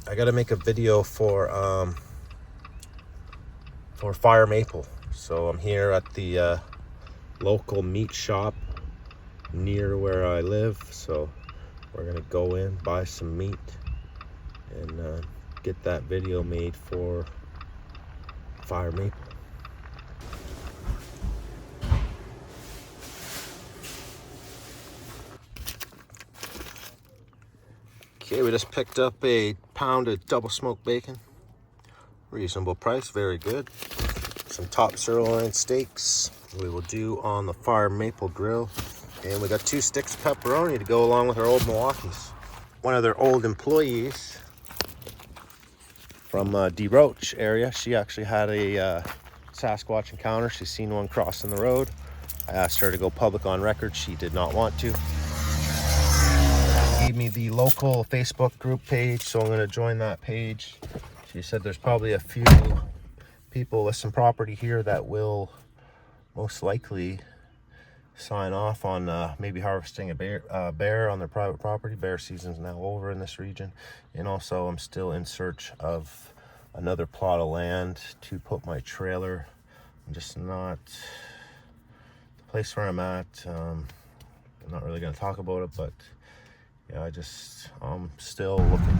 I gotta make a video for fire maple. So I'm here at the local meat shop near where I live. So we're gonna go in, buy some meat, and get that video made for fire maple. Okay, we just picked up a pound of double smoked bacon. Reasonable price, very good. Some top sirloin steaks we will do on the fire maple grill. And we got 2 sticks of pepperoni to go along with our old Milwaukee's. One of their old employees from D. Roach area, she actually had a Sasquatch encounter. She's seen one crossing the road. I asked her to go public on record. She did not want to. Gave me the local Facebook group page, so I'm going to join that page. She said there's probably a few people with some property here that will most likely sign off on maybe harvesting a bear on their private property. Bear season's now over in this region. And also I'm still in search of another plot of land to put my trailer. I'm just not, the place where I'm at, I'm not really going to talk about it, but yeah, I'm still looking.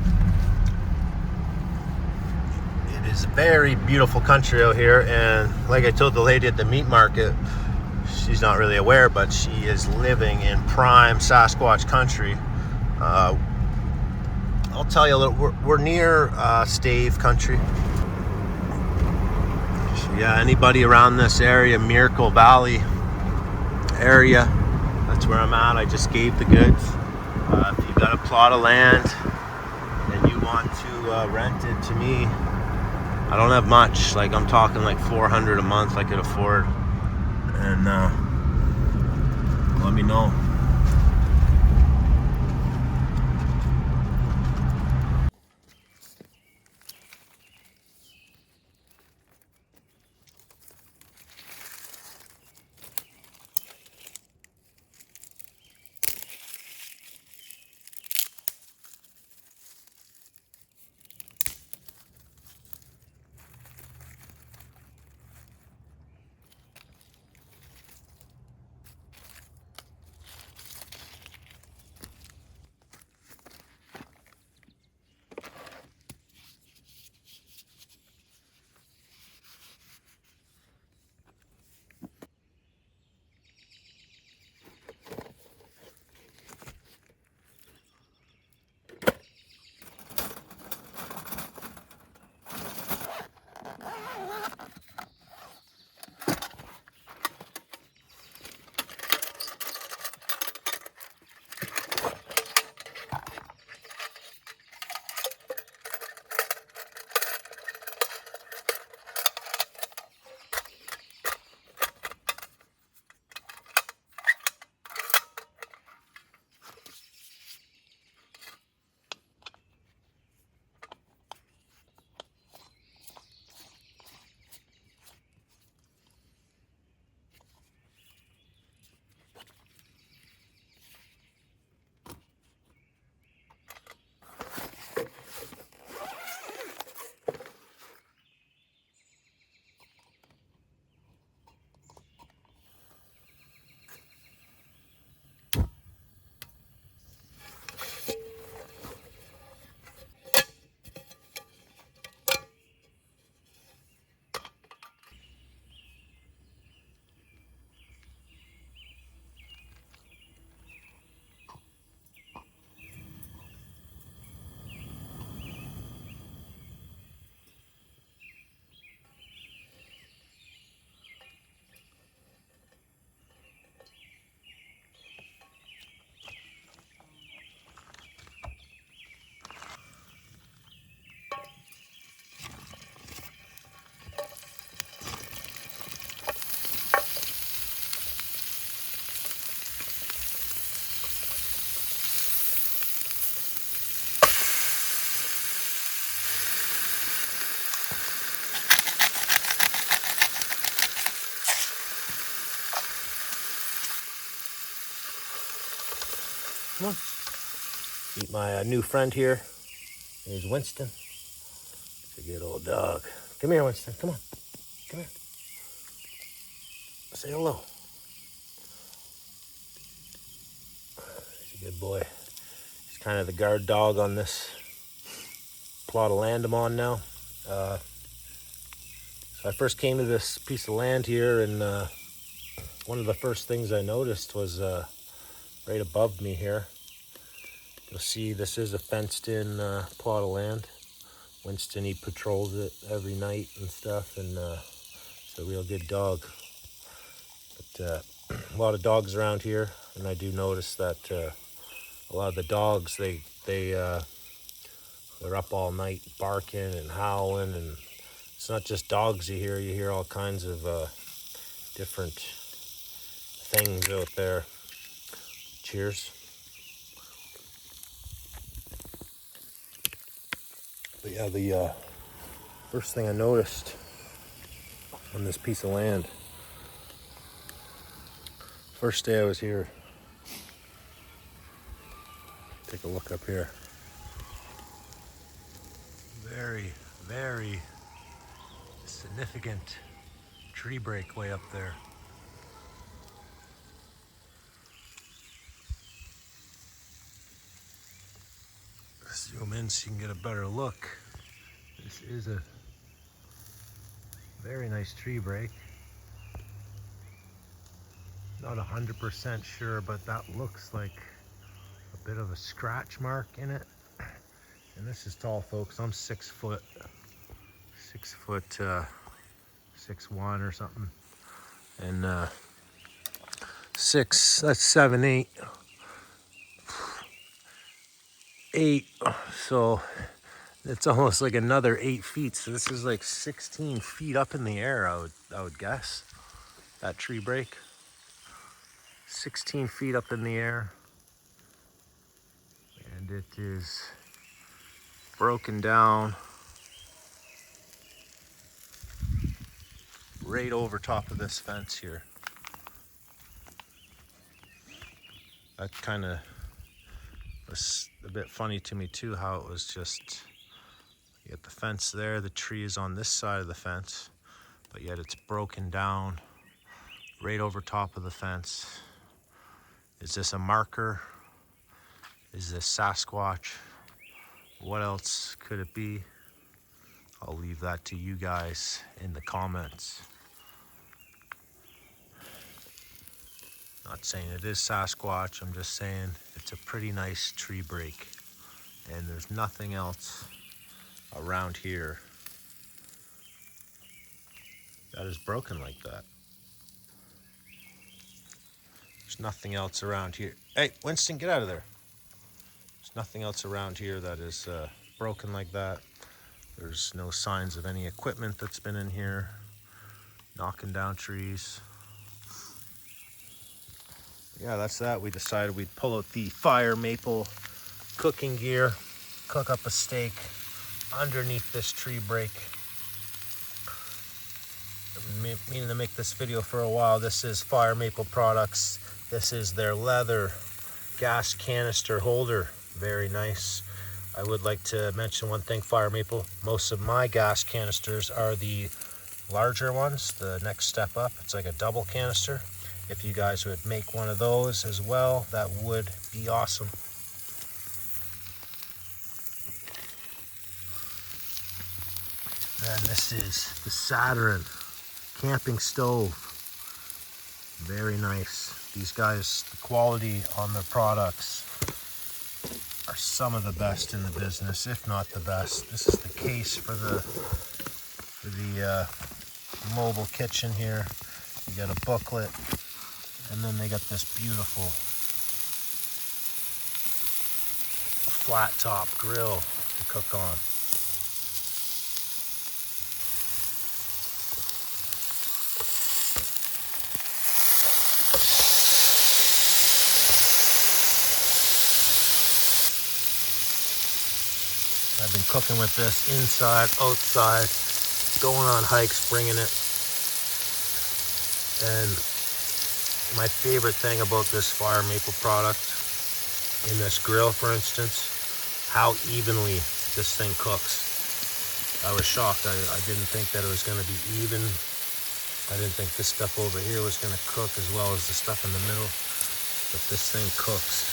It is a very beautiful country out here, and like I told the lady at the meat market, she's not really aware, but she is living in prime Sasquatch country. I'll tell you a little, we're near Stave country. So yeah, anybody around this area, Miracle Valley area, that's where I'm at. I just gave the goods. If you've got a plot of land and you want to rent it to me, I don't have much. Like, I'm talking like $400 a month I could afford. And let me know. Come on. Meet my new friend here, Here's Winston. It's a good old dog. Come here, Winston. Come on. Come here. Say hello. He's a good boy. He's kind of the guard dog on this plot of land I'm on now. So I first came to this piece of land here, and one of the first things I noticed was right above me here. You'll see this is a fenced-in plot of land. Winston, he patrols it every night and stuff, and it's a real good dog. But a lot of dogs around here, and I do notice that a lot of the dogs, they're up all night barking and howling, and it's not just dogs you hear all kinds of different things out there. Cheers. But yeah, the first thing I noticed on this piece of land, first day I was here, take a look up here. Very, very significant tree break way up there. Zoom in so you can get a better look. This is a very nice tree break. Not 100% sure, but that looks like a bit of a scratch mark in it. And this is tall, folks. I'm 6 foot, 6'1" or something. And 6, that's 7, 8. 8, so it's almost like another 8 feet. So this is like 16 feet up in the air, I would guess. That tree break. 16 feet up in the air. And it is broken down right over top of this fence here. That kind of was a bit funny to me too, how it was just, you got the fence there, the tree is on this side of the fence, but yet it's broken down right over top of the fence. Is this a marker? Is this Sasquatch? What else could it be? I'll leave that to you guys in the comments. Not saying it is Sasquatch, I'm just saying it's a pretty nice tree break. And there's nothing else around here that is broken like that. There's nothing else around here. Hey, Winston, get out of there. There's nothing else around here that is broken like that. There's no signs of any equipment that's been in here, knocking down trees. Yeah, that's that. We decided we'd pull out the fire maple cooking gear, cook up a steak underneath this tree break. I've been meaning to make this video for a while. This is Fire Maple Products. This is their leather gas canister holder. Very nice. I would like to mention one thing, Fire Maple. Most of my gas canisters are the larger ones, the next step up. It's like a double canister. If you guys would make one of those as well, that would be awesome. And this is the Saturn camping stove. Very nice. These guys, the quality on their products are some of the best in the business, if not the best. This is the case for the mobile kitchen here. You got a booklet. And then they got this beautiful flat top grill to cook on. I've been cooking with this inside, outside, going on hikes, bringing it. And my favorite thing about this Fire Maple product, in this grill for instance, how evenly this thing cooks. I was shocked. I didn't think that it was going to be even. I didn't think this stuff over here was going to cook as well as the stuff in the middle. But this thing cooks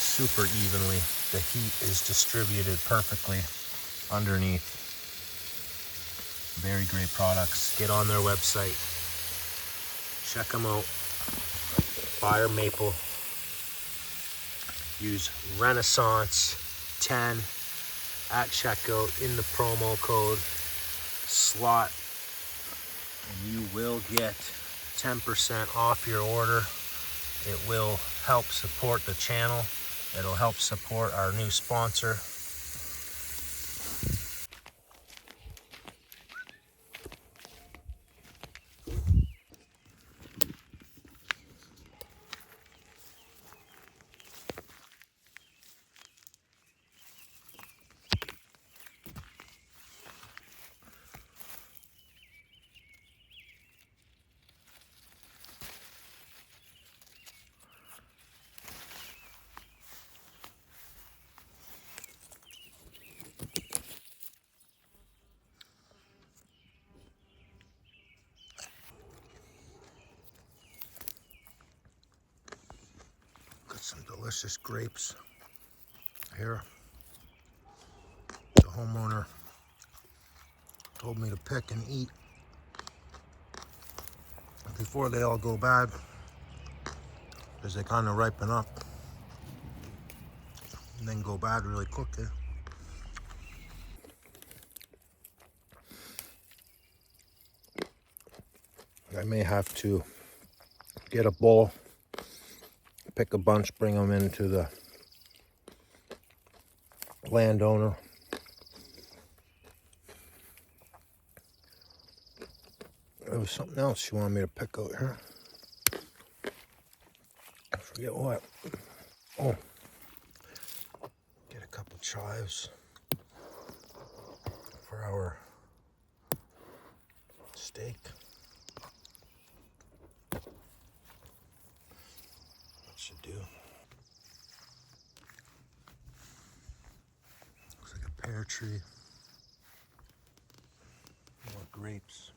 super evenly. The heat is distributed perfectly underneath. Very great products. Get on their website. Check them out. Fire maple. Use RenaissanceMan at checkout in the promo code SLOT, and you will get 10% off your order. It will help support the channel. It'll help support our new sponsor. Got some delicious grapes here. The homeowner told me to pick and eat before they all go bad, because they kind of ripen up and then go bad really quickly. I may have to get a bowl, pick a bunch, bring them into the landowner. There was something else she wanted me to pick out here. I forget what. Oh, get a couple chives for our steak. That should do. Looks like a pear tree. More grapes.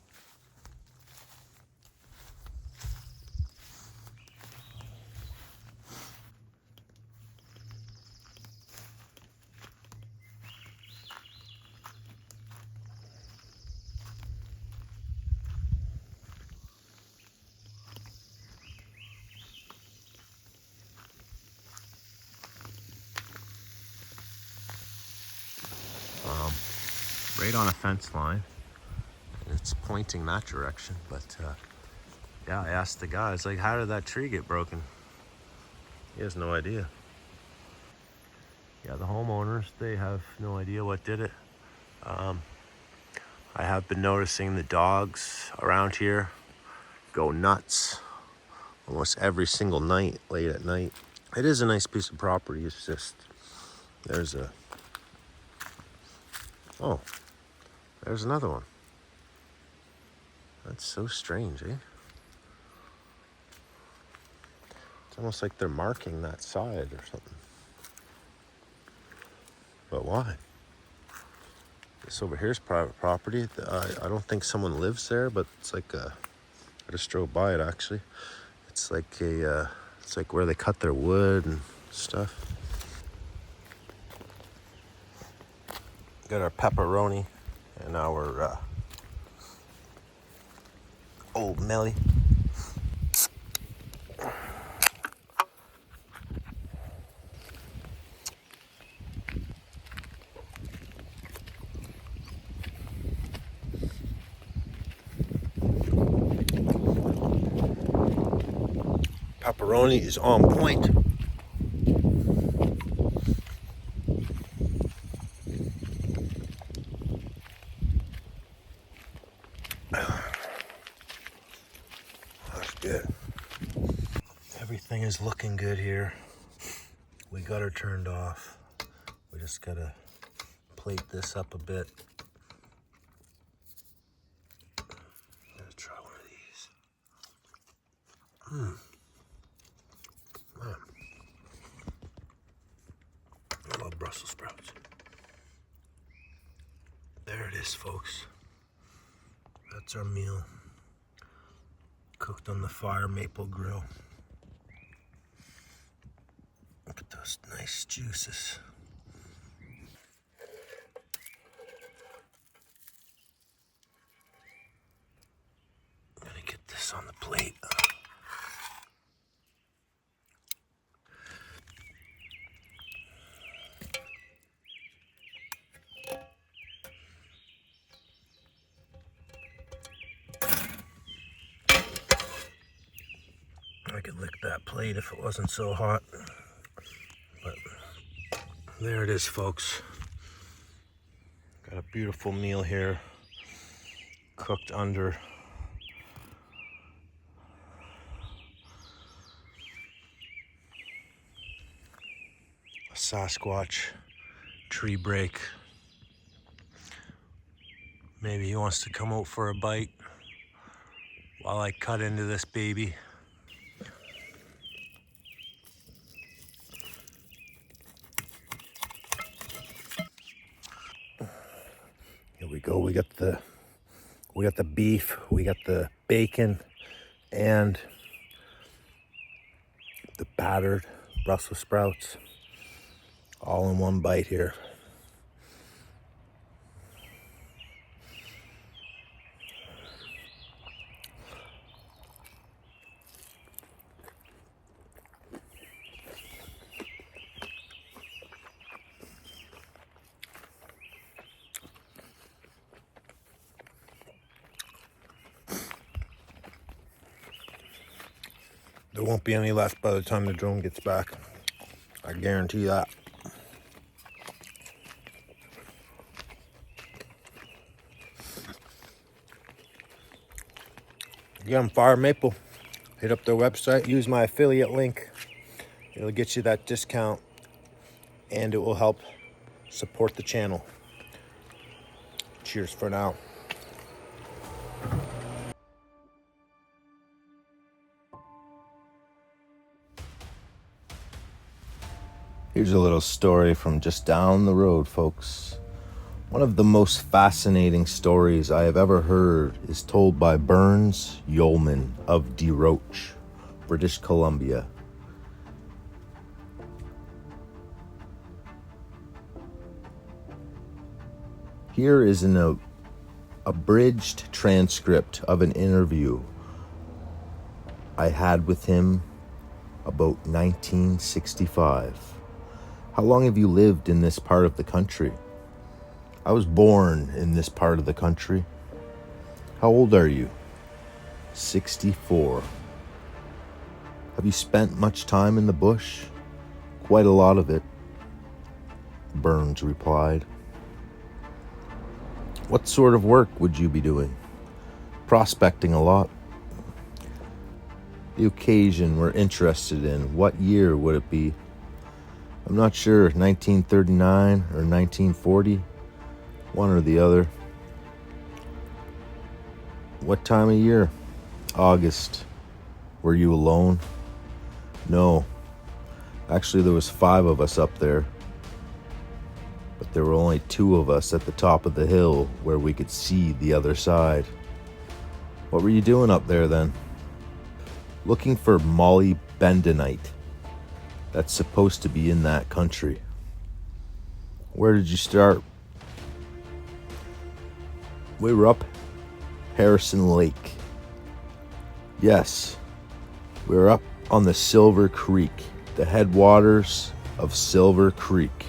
Right on a fence line. It's pointing that direction, but yeah, I asked the guy, it's like, how did that tree get broken? He has no idea. Yeah, the homeowners, they have no idea what did it. I have been noticing the dogs around here go nuts almost every single night, late at night. It is a nice piece of property. It's just, there's another one. That's so strange, eh? It's almost like they're marking that side or something. But why? This over here is private property. I don't think someone lives there, but it's like I just drove by it actually. It's like it's like where they cut their wood and stuff. Got our pepperoni and our Old Melly. Pepperoni is on point. That's good. Everything is looking good here. We got her turned off. We just gotta plate this up a bit. Let's try one of these. Man. I love Brussels sprouts. is, folks. That's our meal. Cooked on the fire maple grill. Look at those nice juices. I'm gonna get this on the plate. I could lick that plate if it wasn't so hot. But there it is, folks. Got a beautiful meal here, cooked under a Sasquatch Tree Break. Maybe he wants to come out for a bite while I cut into this baby. Here we go. We got the beef, we got the bacon, and the battered Brussels sprouts, all in one bite here. There won't be any left by the time the drone gets back. I guarantee that. Again, Fire Maple. Hit up their website. Use my affiliate link. It'll get you that discount, and it will help support the channel. Cheers for now. Here's a little story from just down the road, folks. One of the most fascinating stories I have ever heard is told by Burns Yeoman of Desroches, British Columbia. Here is an abridged transcript of an interview I had with him about 1965. How long have you lived in this part of the country? I was born in this part of the country. How old are you? 64. Have you spent much time in the bush? Quite a lot of it, Burns replied. What sort of work would you be doing? Prospecting a lot. The occasion we're interested in, what year would it be? I'm not sure, 1939 or 1940, one or the other. What time of year? August. Were you alone? No. Actually, there was 5 of us up there. But there were only 2 of us at the top of the hill where we could see the other side. What were you doing up there then? Looking for molybdenite. That's supposed to be in that country. Where did you start? We were up Harrison Lake. Yes, we were up on the Silver Creek, the headwaters of Silver Creek.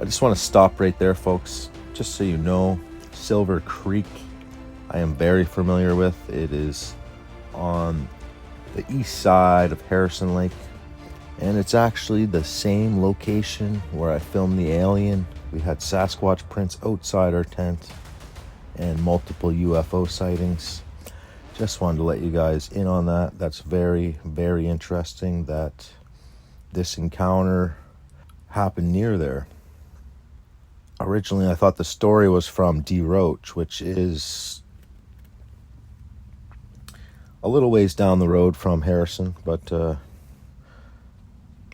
I just want to stop right there, folks, just so you know, Silver Creek, I am very familiar with. It is on the east side of Harrison Lake, and it's actually the same location where I filmed the alien. We had Sasquatch prints outside our tent and multiple UFO sightings. Just wanted to let you guys in on that. That's very, very interesting that this encounter happened near there. Originally, I thought the story was from Desroches, which is a little ways down the road from Harrison, but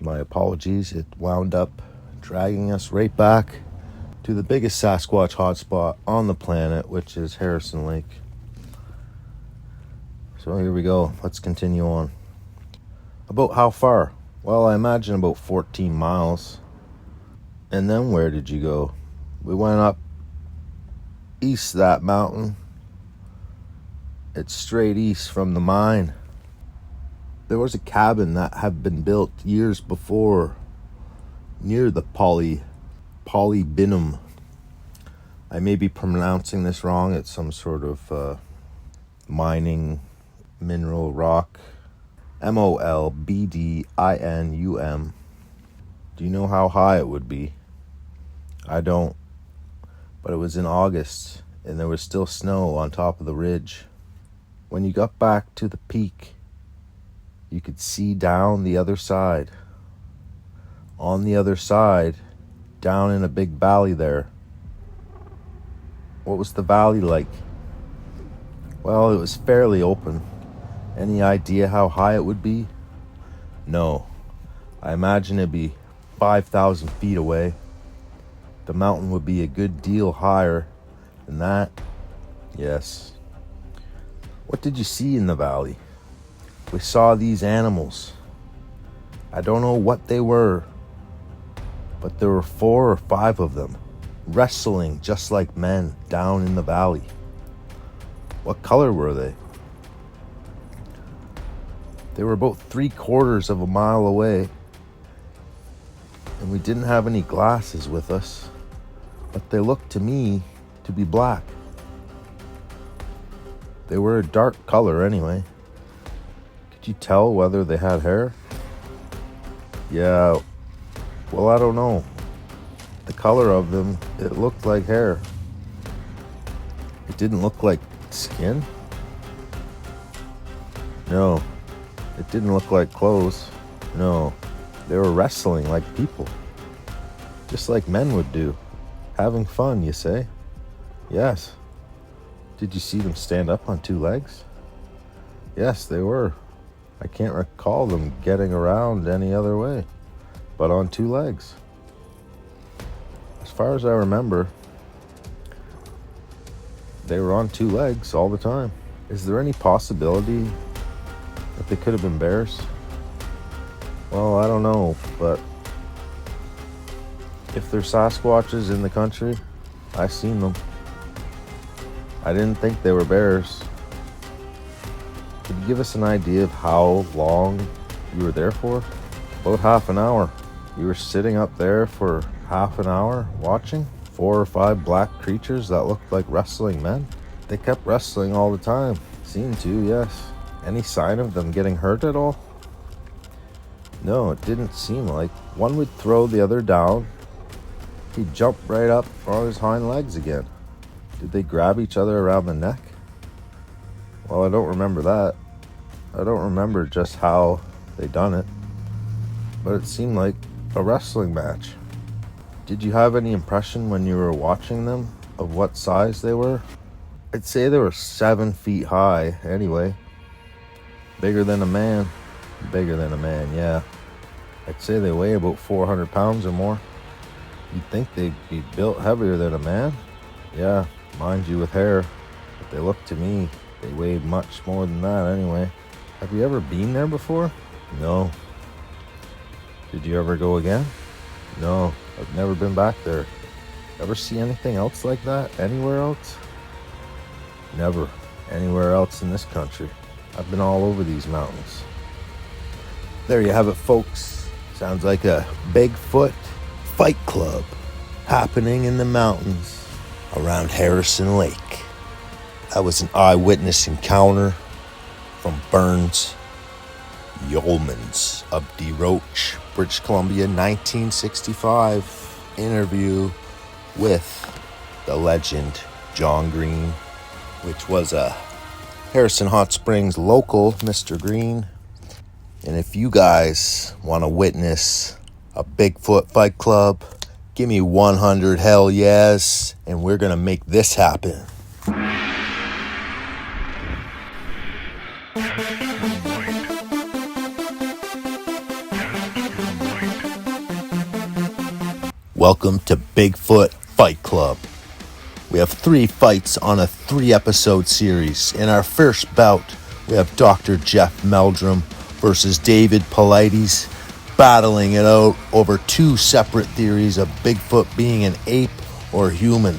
my apologies. It wound up dragging us right back to the biggest Sasquatch hotspot on the planet, which is Harrison Lake. So here we go. Let's continue on. About how far? Well, I imagine about 14 miles. And then where did you go? We went up east of that mountain. It's straight east from the mine. There was a cabin that had been built years before near the Polybinum. I may be pronouncing this wrong. It's some sort of mining mineral rock. Molbdinum. Do you know how high it would be? I don't. But it was in August, and there was still snow on top of the ridge. When you got back to the peak, you could see down the other side. On the other side, down in a big valley there. What was the valley like? Well, it was fairly open. Any idea how high it would be? No. I imagine it'd be 5,000 feet away. The mountain would be a good deal higher than that. Yes. What did you see in the valley? We saw these animals. I don't know what they were, but there were 4 or 5 of them, wrestling just like men down in the valley. What color were they? They were about 3/4 of a mile away, and we didn't have any glasses with us, but they looked to me to be black. They were a dark color anyway. Could you tell whether they had hair? Yeah, well, I don't know. The color of them, it looked like hair. It didn't look like skin. No, it didn't look like clothes. No, they were wrestling like people. Just like men would do. Having fun, you say? Yes. Did you see them stand up on 2 legs? Yes, they were. I can't recall them getting around any other way, but on 2 legs. As far as I remember, they were on 2 legs all the time. Is there any possibility that they could have been bears? Well, I don't know, but if there's Sasquatches in the country, I've seen them. I didn't think they were bears. Could you give us an idea of how long you were there for? About half an hour. You were sitting up there for half an hour watching 4 or 5 black creatures that looked like wrestling men. They kept wrestling all the time. Seemed to, yes. Any sign of them getting hurt at all? No, it didn't seem like. One would throw the other down. He'd jump right up on his hind legs again. Did they grab each other around the neck? Well, I don't remember that. I don't remember just how they done it. But it seemed like a wrestling match. Did you have any impression when you were watching them of what size they were? I'd say they were 7 feet high anyway. Bigger than a man. Bigger than a man, yeah. I'd say they weigh about 400 pounds or more. You'd think they'd be built heavier than a man. Yeah, mind you, with hair. But they looked to me, they weighed much more than that anyway. Have you ever been there before? No. Did you ever go again? No, I've never been back there. Ever see anything else like that anywhere else? Never. Anywhere else in this country. I've been all over these mountains. There you have it, folks. Sounds like a Bigfoot fight club happening in the mountains around Harrison Lake. That was an eyewitness encounter from Burns Yeomans of De Roche, British Columbia, 1965. Interview with the legend John Green, which was a Harrison Hot Springs local, Mr. Green. And if you guys want to witness a Bigfoot fight club, give me 100 hell yes, and we're going to make this happen. Welcome to Bigfoot Fight Club. We have 3 fights on a 3-episode series. In our first bout, we have Dr. Jeff Meldrum versus David Paulides, battling it out over 2 separate theories of Bigfoot being an ape or human.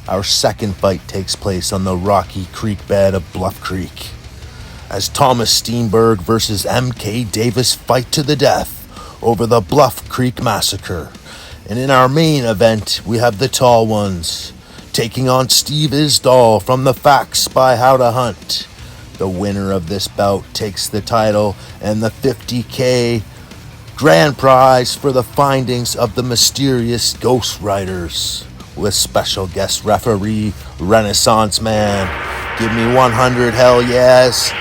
Our second fight takes place on the rocky creek bed of Bluff Creek, as Thomas Steenberg versus M.K. Davis fight to the death over the Bluff Creek Massacre. And in our main event, we have the tall ones taking on Steve Isdall from the Facts by How to Hunt. The winner of this bout takes the title and the $50K grand prize for the findings of the mysterious ghost riders, with special guest referee RenaissanceMan. Give me 100 hell yes,